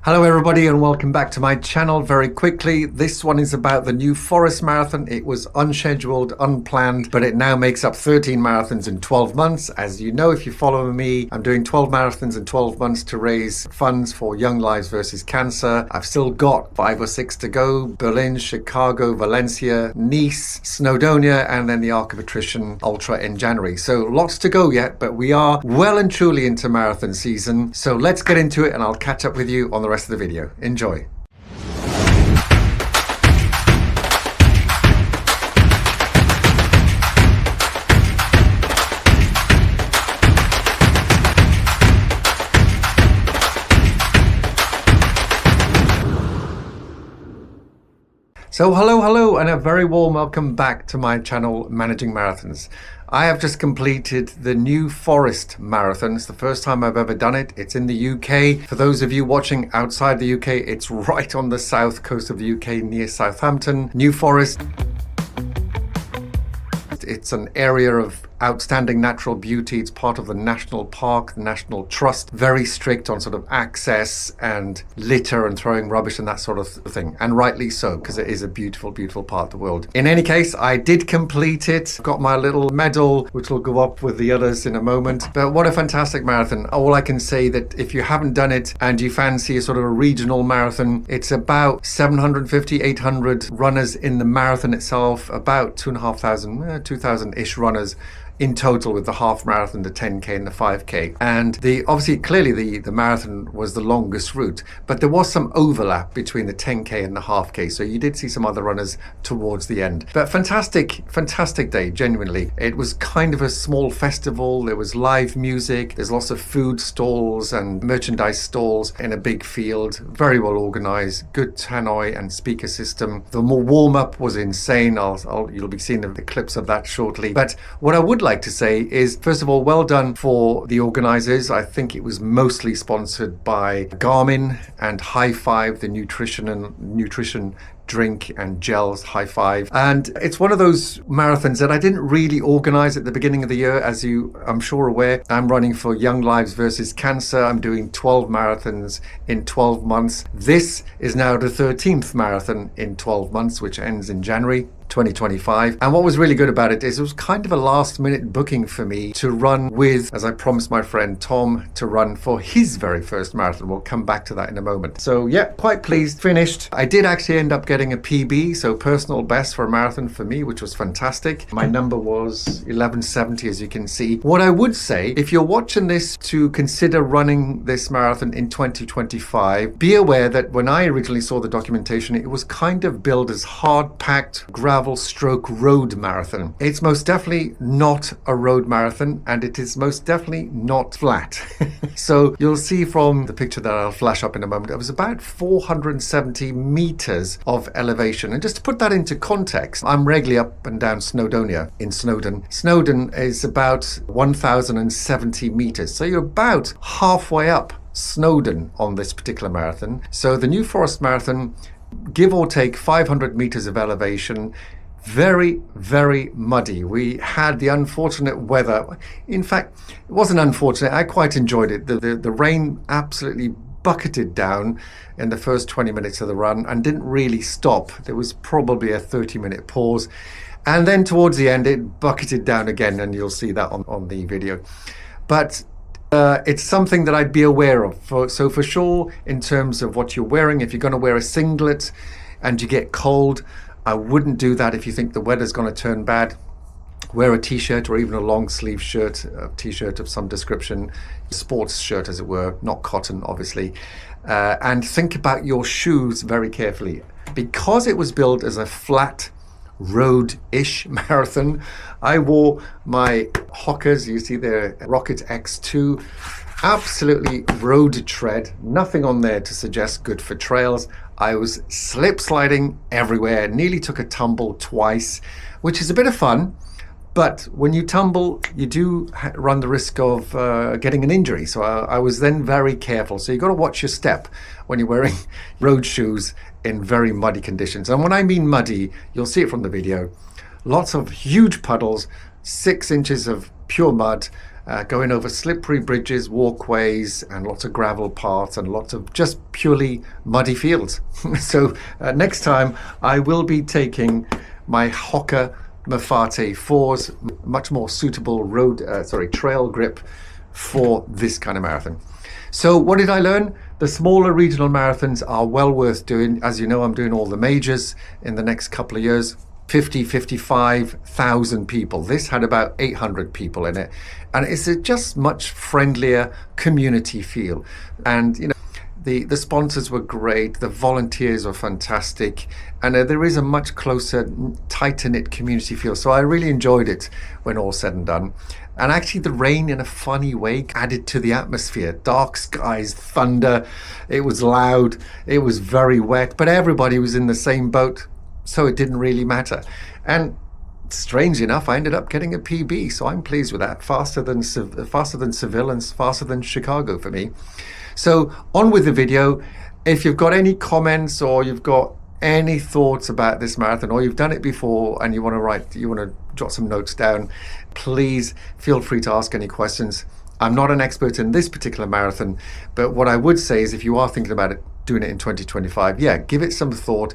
Hello everybody and welcome back to my channel. Very quickly, this one is about the New Forest Marathon. It was unscheduled, unplanned, but it now makes up 13 marathons in 12 months. As you know, if you follow me, I'm doing 12 marathons in 12 months to raise funds for Young Lives versus Cancer. I've still got 5 or 6 to go: Berlin, Chicago, Valencia, Nice, Snowdonia, and then the Arc of Attrition Ultra in January. So lots to go yet, but we are well and truly into marathon season. So let's get into it and I'll catch up with you on the rest of the video. Enjoy. So hello and a very warm welcome back to my channel, Managing Marathons. I have just completed the New Forest Marathon. It's the first time I've ever done it. It's in the UK. For those of you watching outside the UK, it's right on the south coast of the UK near Southampton. New Forest. It's an area of outstanding natural beauty. It's part of the National Park, the National Trust. Very strict on sort of access and litter and throwing rubbish and that sort of thing. And rightly so, because it is a beautiful, beautiful part of the world. In any case, I did complete it. Got my little medal, which will go up with the others in a moment. But what a fantastic marathon. All I can say that if you haven't done it and you fancy a sort of a regional marathon, it's about 750, 800 runners in the marathon itself, about 2,500, 2,000-ish runners in total, with the half marathon, the 10k and the 5k. And obviously clearly the marathon was the longest route, but there was some overlap between the 10k and the half k, so you did see some other runners towards the end. But fantastic day, genuinely. It was kind of a small festival. There was live music, there's lots of food stalls and merchandise stalls in a big field. Very well organized, good tannoy and speaker system. The more warm-up was insane. You'll be seeing the clips of that shortly. But what I would like to say is, first of all, well done for the organizers. I think it was mostly sponsored by Garmin and High Five, the nutrition drink and gels, High Five. And it's one of those marathons that I didn't really organize at the beginning of the year. As I'm sure aware, I'm running for Young Lives versus Cancer. I'm doing 12 marathons in 12 months. This is now the 13th marathon in 12 months, which ends in January 2025. And what was really good about it is it was kind of a last minute booking for me to run with, as I promised my friend Tom to run for his very first marathon. We'll come back to that in a moment. So yeah, quite pleased. Finished. I did actually end up getting a PB, so personal best for a marathon for me, which was fantastic. My number was 1170, as you can see. What I would say, if you're watching this to consider running this marathon in 2025, be aware that when I originally saw the documentation, it was kind of billed as hard-packed gravel stroke road marathon. It's most definitely not a road marathon, and it is most definitely not flat. So you'll see from the picture that I'll flash up in a moment, it was about 470 meters of elevation. And just to put that into context, I'm regularly up and down Snowdonia in Snowdon. Snowdon is about 1,070 meters. So you're about halfway up Snowdon on this particular marathon. So the New Forest Marathon, give or take 500 meters of elevation, very, very muddy. We had the unfortunate weather. In fact, it wasn't unfortunate. I quite enjoyed it. The rain absolutely bucketed down in the first 20 minutes of the run and didn't really stop. There was probably a 30-minute pause. And then towards the end, it bucketed down again, and you'll see that on the video. But it's something that I'd be aware of. So for sure, in terms of what you're wearing, if you're going to wear a singlet and you get cold, I wouldn't do that. If you think the weather's going to turn bad, wear a t-shirt or even a long sleeve shirt, a t-shirt of some description, sports shirt as it were, not cotton obviously. And think about your shoes very carefully. Because it was billed as a flat road-ish marathon, I wore my Hokas. You see there, Rocket X2, absolutely road tread, nothing on there to suggest good for trails. I was slip sliding everywhere, nearly took a tumble twice, which is a bit of fun. But when you tumble, you do run the risk of getting an injury. So I was then very careful. So you've got to watch your step when you're wearing road shoes in very muddy conditions. And when I mean muddy, you'll see it from the video. Lots of huge puddles, 6 inches of pure mud, going over slippery bridges, walkways, and lots of gravel paths, and lots of just purely muddy fields. So next time I will be taking my Hoka Mafate 4s, much more suitable trail grip for this kind of marathon. So what did I learn? The smaller regional marathons are well worth doing. As you know, I'm doing all the majors in the next couple of years. 55,000 people. This had about 800 people in it. And it's a just much friendlier community feel. And, you know, the sponsors were great, the volunteers were fantastic, and there is a much closer, tighter-knit community feel. So I really enjoyed it when all said and done. And actually the rain, in a funny way, added to the atmosphere. Dark skies, thunder, it was loud, it was very wet, but everybody was in the same boat, so it didn't really matter. And strangely enough, I ended up getting a PB, so I'm pleased with that. Faster than Seville and faster than Chicago for me. So on with the video. If you've got any comments or you've got any thoughts about this marathon, or you've done it before and you want to jot some notes down, please feel free to ask any questions. I'm not an expert in this particular marathon, but what I would say is if you are thinking about doing it in 2025, yeah, give it some thought,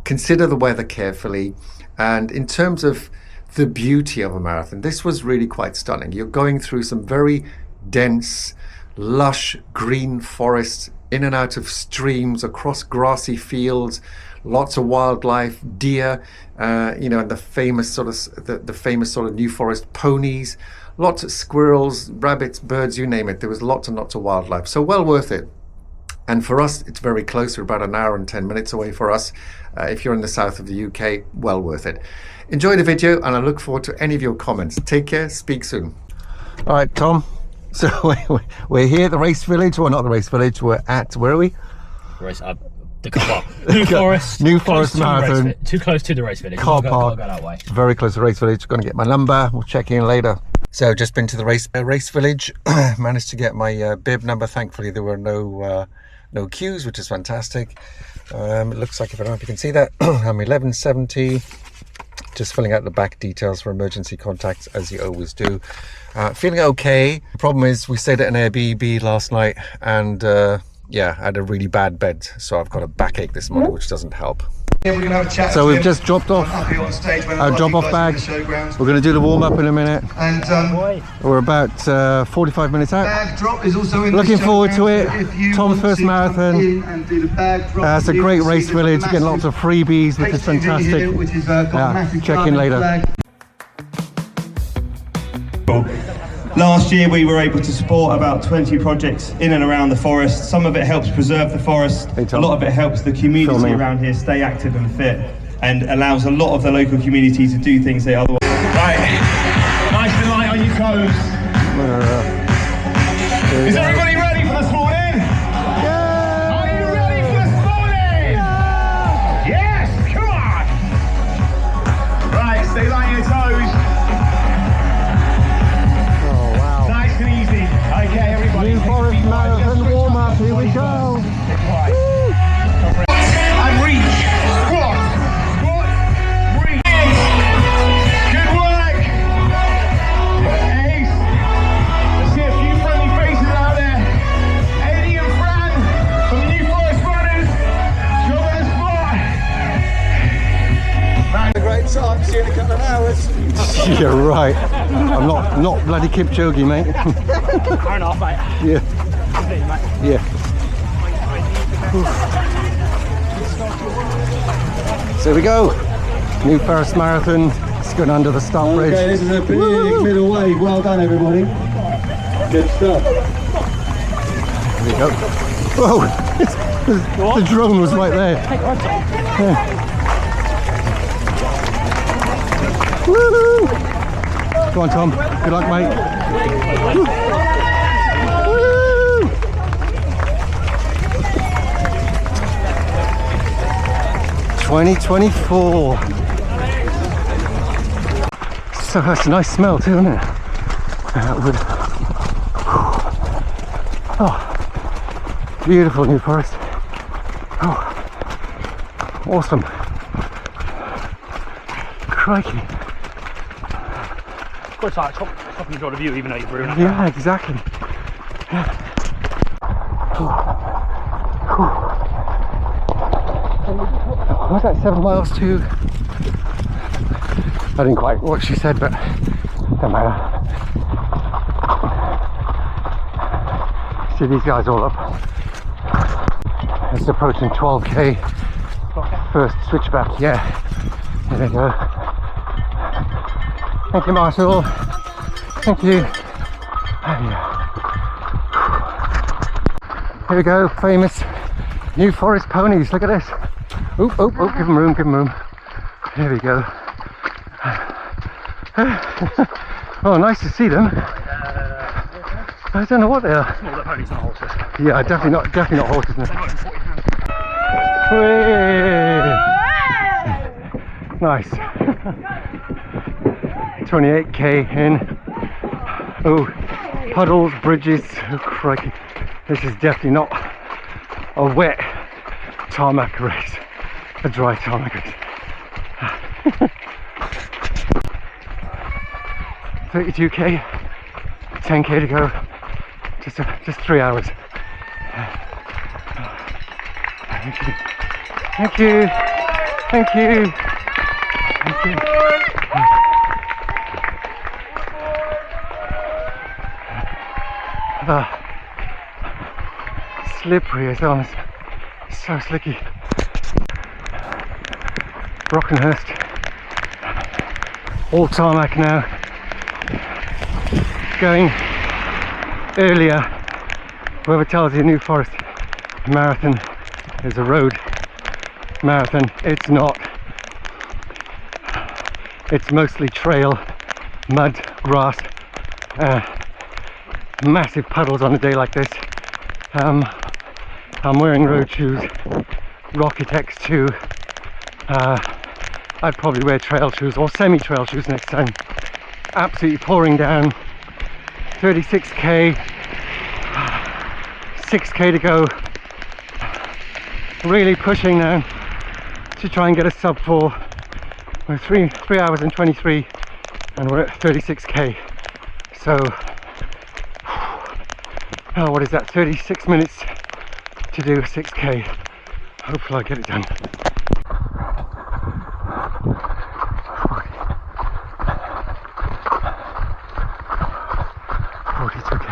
consider the weather carefully. And in terms of the beauty of a marathon, this was really quite stunning. You're going through some very dense, lush green forests, in and out of streams, across grassy fields, lots of wildlife, deer, and the famous sort of New Forest ponies, lots of squirrels, rabbits, birds, you name it. There was lots and lots of wildlife, so well worth it. And for us, it's very close. We're about an hour and 10 minutes away for us. If you're in the south of the UK, well worth it. Enjoy the video, and I look forward to any of your comments. Take care, speak soon. All right, Tom. So we're here at the race village, or not the race village, we're at, where are we? New Forest. New Forest Marathon. Too close to the race village. Car park. Go that way. Very close to the race village. Going to get my number. We'll check in later. So just been to the race village. Managed to get my bib number. Thankfully there were no queues, which is fantastic. It looks like, if I don't know if you can see that, I'm 1170. Just filling out the back details for emergency contacts, as you always do. Feeling okay. The problem is we stayed at an Airbnb last night, and I had a really bad bed, so I've got a backache this morning, which doesn't help. Yeah, we're going to have a chat. So we've just dropped off our drop-off bag. We're going to do the warm-up in a minute. And we're about 45 minutes out. bag drop is also in. Looking forward to it. Tom's first marathon. It's a great race village. Getting lots of freebies, which is fantastic. Check in later. Last year we were able to support about 20 projects in and around the forest. Some of it helps preserve the forest, a lot of it helps the community around here stay active and fit, and allows a lot of the local community to do things they otherwise... Right, nice and light on your toes. Is everybody ready for this morning? Yeah! Are you ready for this morning? Yeah! Yes, come on! Right, stay light on your toes. Okay, everybody. New Forest Marathon warm up, here we go. And reach. Squat. Reach. Good work. Ace. I see a few friendly faces out there. Eddie and Fran from the New Forest Runners. Job on the spot. A great time, see you in a couple of hours. You're right. I'm not bloody Kipchoge, mate. Turn off, mate. Yeah. Yeah. So we go. New Forest Marathon. It's going under the stop bridge. Okay, this is a big middle wave. Well done, everybody. Good stuff. Here we go. Whoa! The drone was right there. Yeah. Woo! Go on, Tom. Good luck, mate. Woo! Woo! 2024. So that's a nice smell too, isn't it? Oh, beautiful New Forest. Oh, awesome. Crikey. Good sight, Tom. Fucking enjoy the view even though you've ruined it. Yeah, exactly. Was that 7 miles to? I didn't quite what she said, but don't matter. See these guys all up. It's approaching 12k. First switchback, yeah. There we go. Thank you, Marshall. Thank you. Here we go, famous New Forest ponies. Look at this. Oh, oh, oh, give them room, give them room. Here we go. Oh, nice to see them. I don't know what they are. Smaller ponies, not horses. Yeah, definitely not horses. No. They're not even 40 pounds. Hooray! Nice. 28k in. Oh, puddles, bridges. Oh, crikey. This is definitely not a wet tarmac race. A dry tarmac race. 32k, 10k to go. Just 3 hours. Thank you. Thank you. Thank you. Thank you. Slippery as honest. So slicky. Brockenhurst. All tarmac now. Going earlier. Whoever tells you New Forest Marathon is a road marathon, it's not. It's mostly trail, mud, grass, massive puddles on a day like this. I'm wearing road shoes, Rocket X2. I'd probably wear trail shoes or semi-trail shoes next time. Absolutely pouring down. 36k, 6k to go. Really pushing now to try and get a sub 4. We're 3 hours and 23 and we're at 36k. So, oh, what is that? 36 minutes to do 6k. Hopefully I'll get it done. 42k.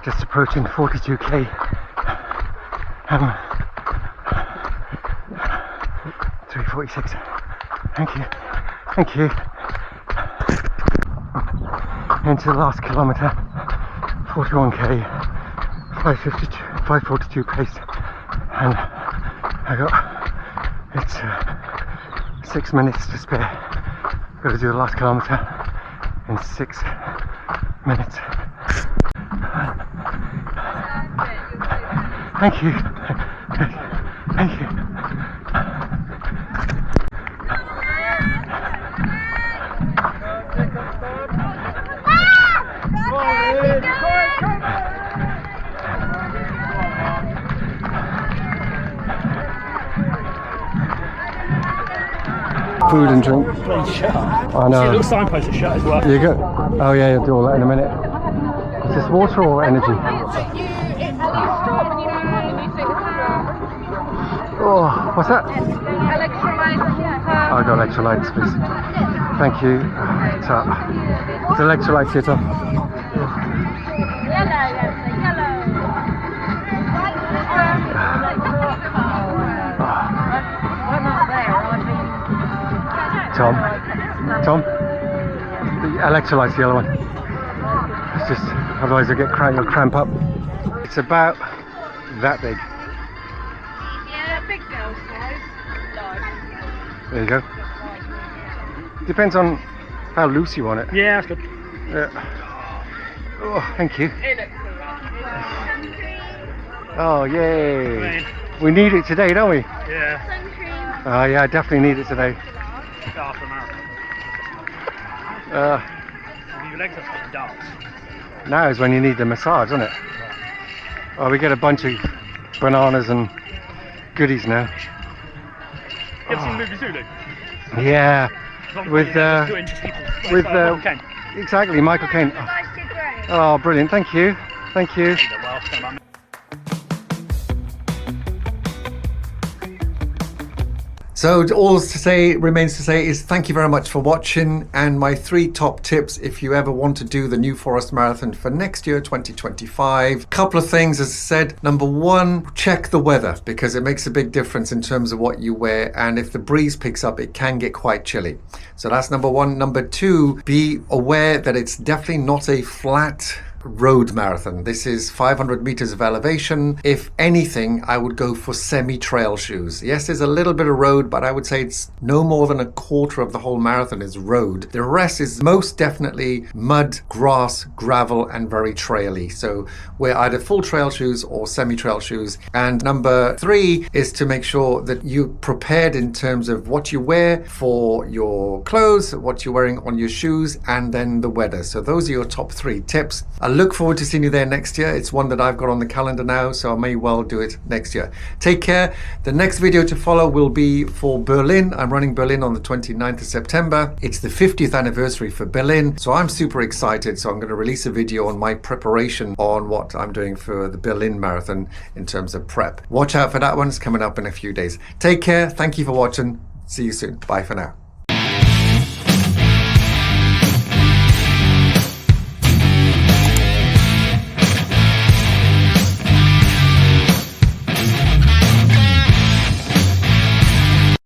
Just approaching 42k. 346. Thank you. Thank you. Into the last kilometre. 41k. 542 pace. And I got, it's 6 minutes to spare. Got to do the last kilometre in 6 minutes. Thank you. Thank you. Food and drink. Bloody shut. I know. See, a little signpost is shut as well. You go. Oh yeah, you'll do all that in a minute. Is this water or energy? Oh, what's that? I got electrolytes, please. Thank you. It's electrolytes here, Tom. Tom, the electrolytes, the yellow one. It's just, otherwise you'll cramp up. It's about that big. Yeah, big girl size. There you go. Depends on how loose you want it. Yeah, that's good. Oh, thank you. Oh, yay. We need it today, don't we? Yeah. Oh, yeah, I definitely need it today. After a marathon. Your legs are fucking darts. Now is when you need the massage, isn't it? Oh, we get a bunch of bananas and goodies now. You ever seen the movie Zulu? Yeah, with Doing people. with Michael Caine. exactly, Michael Caine. Nice to grey. Oh, brilliant! Thank you, thank you. Well, come on. So all remains to say is thank you very much for watching, and my 3 top tips if you ever want to do the New Forest Marathon for next year 2025. Couple of things, as I said. Number 1, check the weather, because it makes a big difference in terms of what you wear, and if the breeze picks up it can get quite chilly. So that's number 1. Number 2, be aware that it's definitely not a flat road marathon. This is 500 meters of elevation. If anything, I would go for semi-trail shoes. Yes, there's a little bit of road, but I would say it's no more than a quarter of the whole marathon is road. The rest is most definitely mud, grass, gravel, and very traily. So wear either full trail shoes or semi-trail shoes. And number 3 is to make sure that you're prepared in terms of what you wear for your clothes, what you're wearing on your shoes, and then the weather. So those are your top 3 tips. I look forward to seeing you there next year. It's one that I've got on the calendar now, so I may well do it next year. Take care. The next video to follow will be for Berlin. I'm running Berlin on the 29th of September. It's the 50th anniversary for Berlin, so I'm super excited. So I'm going to release a video on my preparation on what I'm doing for the Berlin Marathon in terms of prep. Watch out for that one. It's coming up in a few days. Take care. Thank you for watching. See you soon. Bye for now.